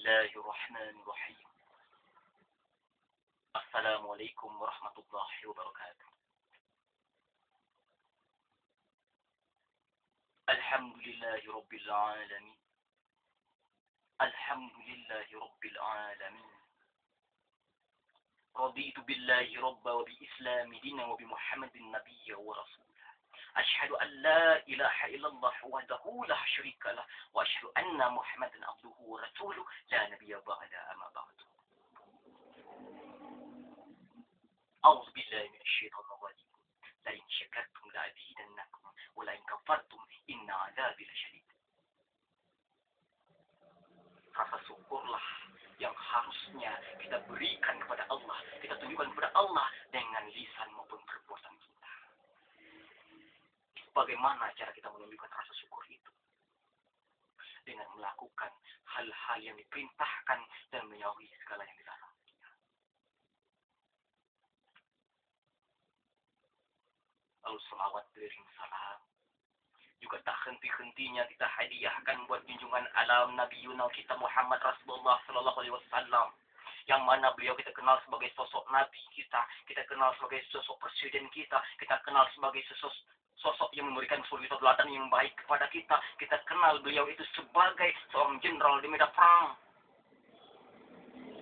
الله الرحمن الرحيم. السلام عليكم ورحمة الله وبركاته. الحمد لله رب العالمين. الحمد لله رب العالمين. رضيت بالله ربا وبإسلام دينا وبمحمد نبيا ورسولا. أشهد أن لا إله إلا الله وحده لا شريك له وأشهد أن محمدا عبده ورسوله لا نبي بعد أما بعد. أعوذ بالله من الشيطان الرجيم. لئن شكرتم لأزيدنكم ولئن كفرتم إن عذابي لشديد. Rasa syukurlah yang harusnya kita berikan kepada Allah, kita tunjukkan kepada Allah dengan lisan maupun perbuatan kita. Bagaimana cara kita menunjukkan rasa syukur itu? Dengan melakukan hal-hal yang diperintahkan dan menjauhi segala yang dilarang. Lalu selawat beriring salam juga tak henti-hentinya kita hadiahkan buat junjungan alam Nabi Yunus kita Muhammad Rasulullah Sallallahu Alaihi Wasallam, yang mana beliau kita kenal sebagai sosok Nabi kita kenal sebagai sosok presiden kita kenal sebagai sosok yang memberikan suri teladan yang baik kepada kita kenal beliau itu sebagai seorang jenderal di medan perang,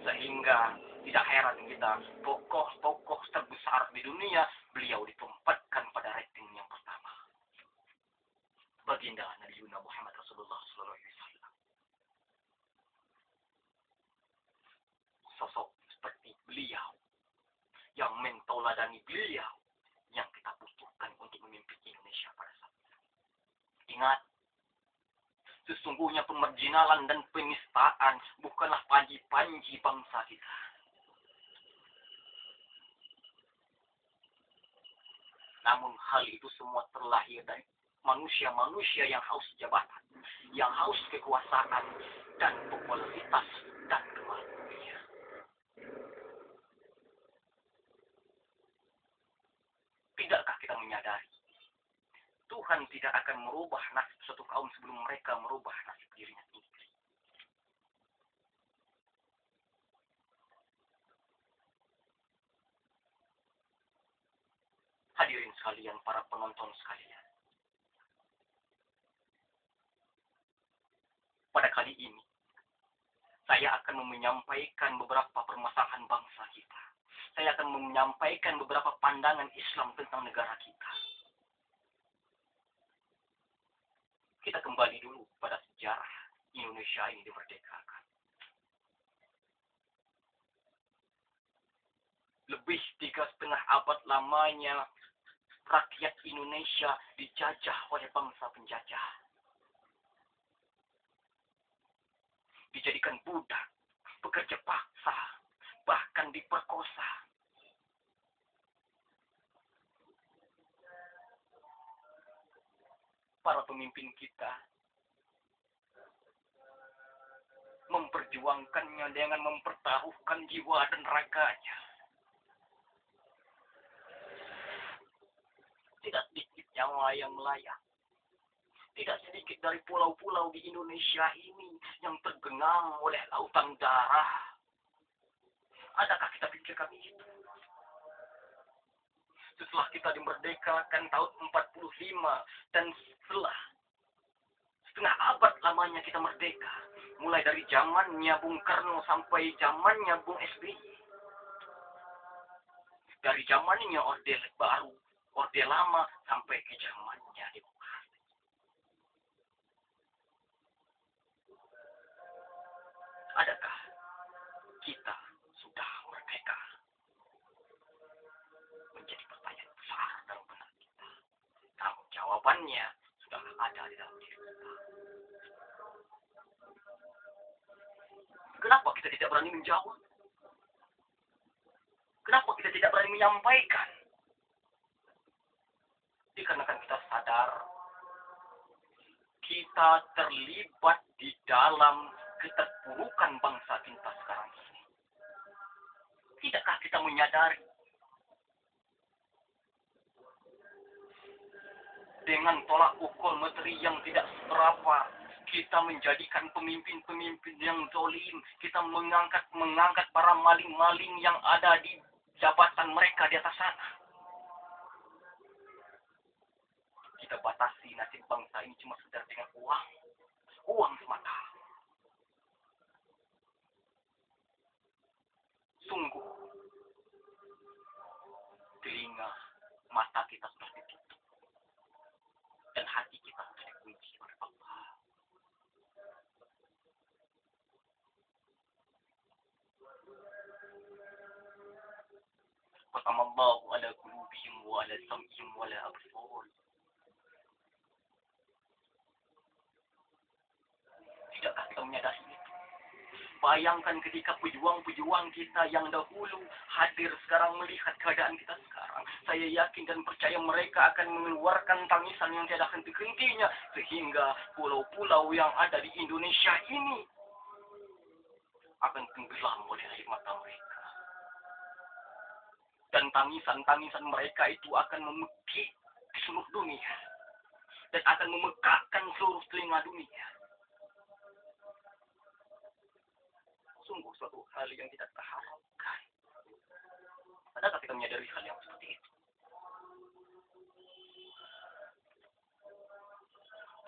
sehingga tidak heran kita tokoh-tokoh terbesar di dunia beliau ditempatkan pada rating yang pertama. Baginda Nabi Yunus Muhammad Rasulullah Sallallahu Alaihi Wasallam. Sosok seperti beliau yang mentauladani beliau yang kita butuhkan untuk memimpin Indonesia pada saat itu. Ingat, sesungguhnya pemarginalan dan penistaan bukanlah panji-panji bangsa kita. Namun hal itu semua terlahir dari manusia-manusia yang haus jabatan, yang haus kekuasaan dan popularitas dan kemaluan. Tidakkah kita menyadari Tuhan tidak akan merubah nasib suatu kaum sebelum mereka merubah nasib dirinya sendiri? Hadirin sekalian, para penonton sekalian, pada kali ini saya akan menyampaikan beberapa permasalahan bangsa kita. Saya akan menyampaikan beberapa pandangan Islam tentang negara kita. Kita kembali dulu pada sejarah Indonesia ini dimerdekakan. Lebih 3,5 abad lamanya rakyat Indonesia dijajah oleh bangsa penjajah. Dijadikan budak, bekerja paksa, bahkan diperkosa. Para pemimpin kita memperjuangkannya dengan mempertaruhkan jiwa dan raganya. Tidak sedikit nyawa yang melayang. Tidak sedikit dari pulau-pulau di Indonesia ini yang tergenang oleh lautan darah. Adakah kita pikirkan itu? Setelah kita dimerdekakan tahun 45 dan setelah setengah abad lamanya kita merdeka, mulai dari zamannya Bung Karno sampai zamannya Bung SBY, dari zamannya Orde Baru, Orde Lama sampai ke zamannya demokrasi. Adakah kita sudah merdeka? Menjadi pertanyaan besar dalam benak kita. Namun jawabannya sudah ada di dalam diri kita. Kenapa kita tidak berani menjawab? Kenapa kita tidak berani menyampaikan? Dikarenakan kita sadar kita terlibat di dalam keterpurukan bangsa kita sekarang ini. Tidakkah kita menyadari dengan tolak ukur materi yang tidak seberapa, Kita menjadikan pemimpin-pemimpin yang zalim. Kita mengangkat para maling-maling yang ada di jabatan mereka di atas sana. Kita batasi nasib bangsa ini cuma sekedar dengan uang. Uang semata. Sungguh, telinga, mata kita sudah ditutup. Dan hati kita sudah dikunci oleh Allah. Qatamallahu ala qulubihim wa ala sam'ihim wa ala absar. Tidakkah kita menyadari itu? Bayangkan ketika pejuang-pejuang kita yang dahulu hadir sekarang melihat keadaan kita sekarang. Saya yakin dan percaya mereka akan mengeluarkan tangisan yang tiada henti-hentinya. Sehingga pulau-pulau yang ada di Indonesia ini akan tenggelam oleh air mata mereka. Dan tangisan-tangisan mereka itu akan memekik di seluruh dunia. Dan akan memekakkan seluruh telinga dunia. Sungguh suatu hal yang tidak terharapkan. Adakah kita menyadari hal yang seperti itu?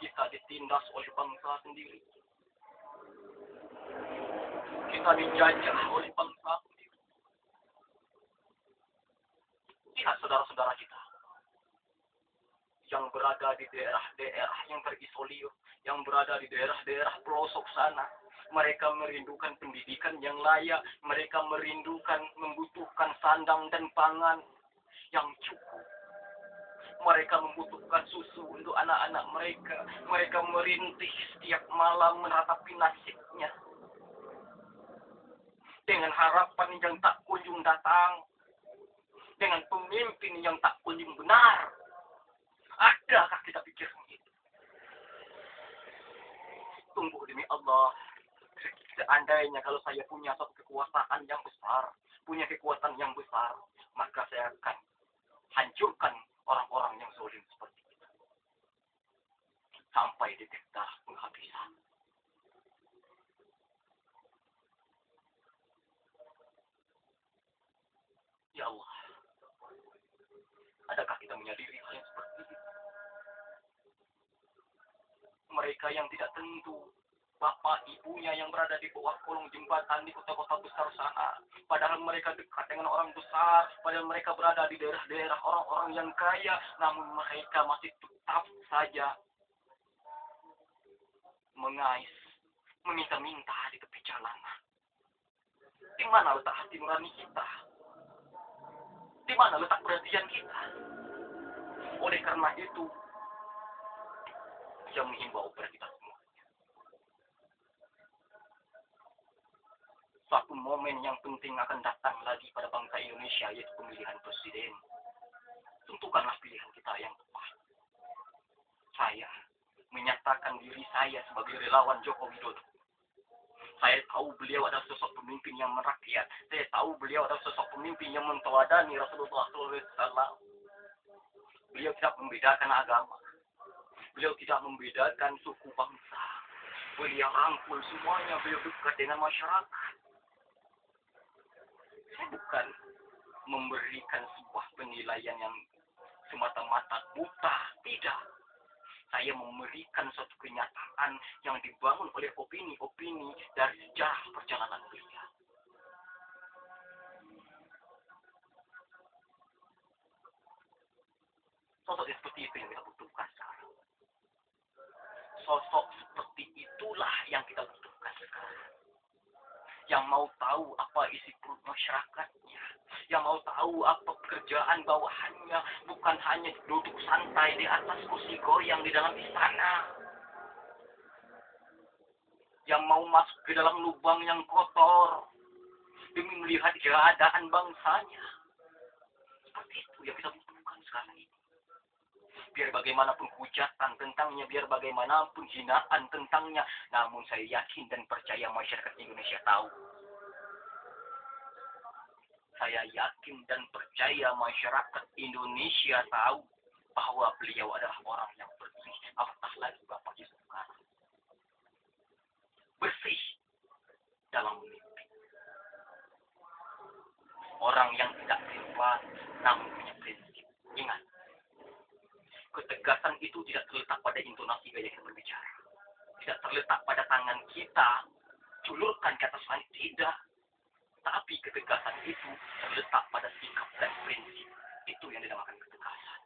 Kita ditindas oleh bangsa sendiri. Kita dijajah oleh bangsa sendiri. Lihat saudara-saudara kita yang berada di daerah-daerah yang terisolir, yang berada di daerah-daerah pelosok sana. Mereka merindukan pendidikan yang layak. Mereka merindukan, membutuhkan sandang dan pangan yang cukup. Mereka membutuhkan susu untuk anak-anak mereka. Mereka merintih setiap malam meratapi nasibnya. Dengan harapan yang tak kunjung datang. Dengan pemimpin yang tak kunjung benar. Adakah kita pikir begitu? Tunggu demi Allah. Seandainya kalau saya punya satu kekuasaan yang besar, punya kekuatan yang besar, maka saya akan hancurkan orang-orang yang zalim seperti itu. Sampai di titik penghabisan. Ya Allah, adakah kita menyadari hal yang seperti itu? Mereka yang tidak tentu, bapak ibunya yang berada di bawah kolong jembatan di kota-kota besar sana. Padahal mereka dekat dengan orang besar. Padahal mereka berada di daerah-daerah orang-orang yang kaya. Namun mereka masih tetap saja mengais, meminta-minta di tepi jalan. Di mana letak hati nurani kita? Di mana letak perhatian kita? Oleh karena itu, yang mengimbau kepada kita semua. Suatu momen yang penting akan datang lagi pada bangsa Indonesia, yaitu pemilihan presiden. Tentukanlah pilihan kita yang tepat. Saya menyatakan diri saya sebagai relawan Joko Widodo. Saya tahu beliau adalah sosok pemimpin yang merakyat. Saya tahu beliau adalah sosok pemimpin yang menteladani Rasulullah SAW. Beliau tidak membedakan agama. Beliau tidak membedakan suku bangsa. Beliau rangkul semuanya. Beliau dekat dengan masyarakat. Saya bukan memberikan sebuah penilaian yang semata-mata buta. Tidak. Saya memberikan suatu kenyataan yang dibangun oleh opini-opini dari sejarah perjalanan beliau. Sosok seperti itu yang kita butuhkan sekarang. Sosok seperti itulah yang kita butuhkan sekarang. Yang mau tahu apa isi perut masyarakatnya. Yang mau tahu apa pekerjaan bawahannya. Bukan hanya duduk santai di atas kursi goyang di dalam istana. Yang mau masuk ke dalam lubang yang kotor. Demi melihat keadaan bangsanya. Seperti itu yang kita butuhkan sekarang ini. Biar bagaimanapun hujatan tentangnya, biar bagaimanapun hinaan tentangnya. Namun saya yakin dan percaya masyarakat Indonesia tahu. Saya yakin dan percaya masyarakat Indonesia tahu bahwa beliau adalah orang yang bersih. Apatah lagi Bapak Yusuf Kala. ketegasan itu tidak terletak pada intonasi gaya kita berbicara. Tidak terletak pada tangan kita julurkan ke atas langit, tidak. Tapi ketegasan itu terletak pada sikap dan prinsip. Itu yang dinamakan ketegasan.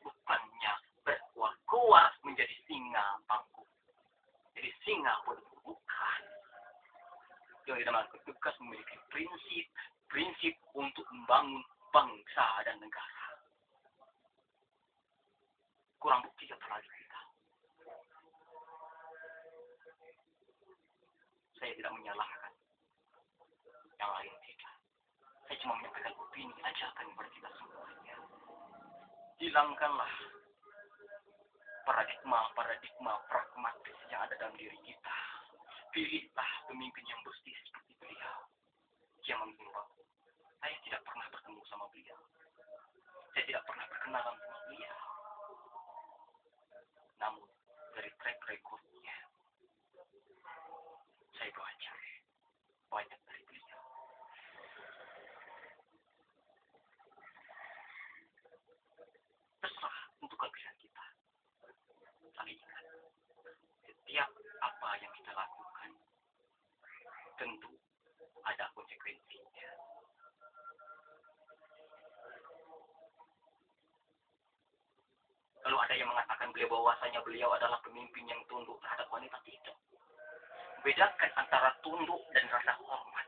Bukannya berkuar-kuar menjadi singa pangku. Jadi singa pun bukan. Yang dinamakan tegas memiliki prinsip untuk membangun bangsa dan negara. Kurang bukti apalagi kita. Saya tidak menyalahkan. Yang lain tidak. Saya cuma menyampaikan opini ajakan kepada kita semuanya. Hilangkanlah paradigma pragmatis yang ada dalam diri kita. Pilihlah pemimpin yang bersih seperti beliau. Yang mengimbau. Saya tidak pernah bertemu sama beliau. Saya tidak pernah berkenalan sama beliau. Namun, dari track recordnya, saya belajar banyak dari beliau. Terserah untuk kebiasaan kita. Tapi ingat, setiap apa yang kita lakukan, tentu ada konsekuensinya. Kalau ada yang mengatakan bahwasanya beliau adalah pemimpin yang tunduk terhadap wanita, tidak. Bedakan antara tunduk dan rasa hormat.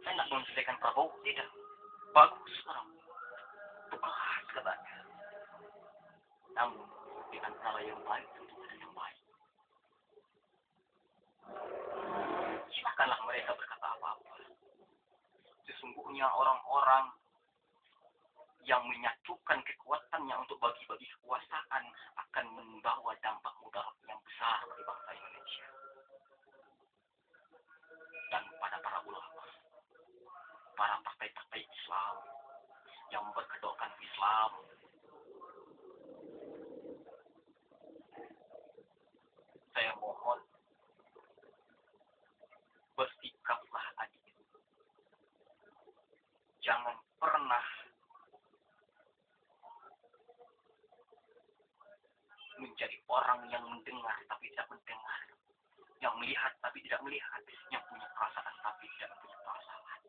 Saya tidak menjelekkan Prabowo, tidak. Bagus orang. Tugas katanya. Namun, di antara yang baik tentu ada yang baik. Silakanlah mereka berkata apa-apa. Sesungguhnya orang-orang yang menyatukan kekuatannya untuk bagi-bagi kekuasaan akan membawa dampak mudarat yang besar bagi bangsa Indonesia. Dan pada para ulama, para partai-partai Islam yang berkedokkan Islam, saya mohon bersikaplah adil. Jangan pernah menjadi orang yang mendengar tapi tidak mendengar, yang melihat tapi tidak melihat, yang punya perasaan tapi tidak punya perasaan.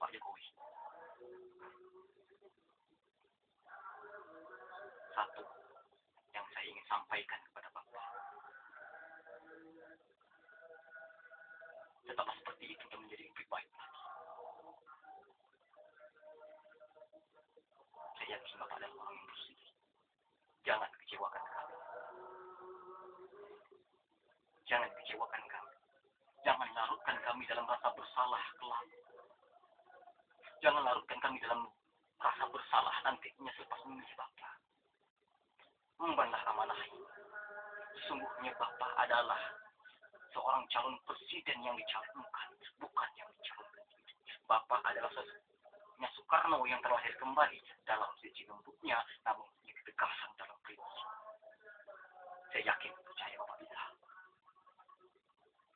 Pak Jokowi, satu yang saya ingin sampaikan kepada Bapak, tetaplah seperti itu dan menjadi lebih baik lagi. Saya yakin Bapak adalah orang yang bersih. Jangan kecewakan kami. Jangan kecewakan kami. Jangan larutkan kami dalam rasa bersalah kelak. Jangan larutkan kami dalam rasa bersalah nantinya selepas memilih Bapak. Embanlah amanah ini. Sesungguhnya Bapak adalah seorang calon presiden yang dicalonkan, bukan yang dicalonkan. Bapak adalah sosoknya Soekarno yang terlahir kembali dalam sisi lembutnya, namun punya ketegasan dalam prinsip. Saya yakin, percaya Bapak bisa.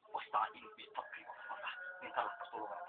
Wasta'in bis sabri was salah. Mintalah pertolongan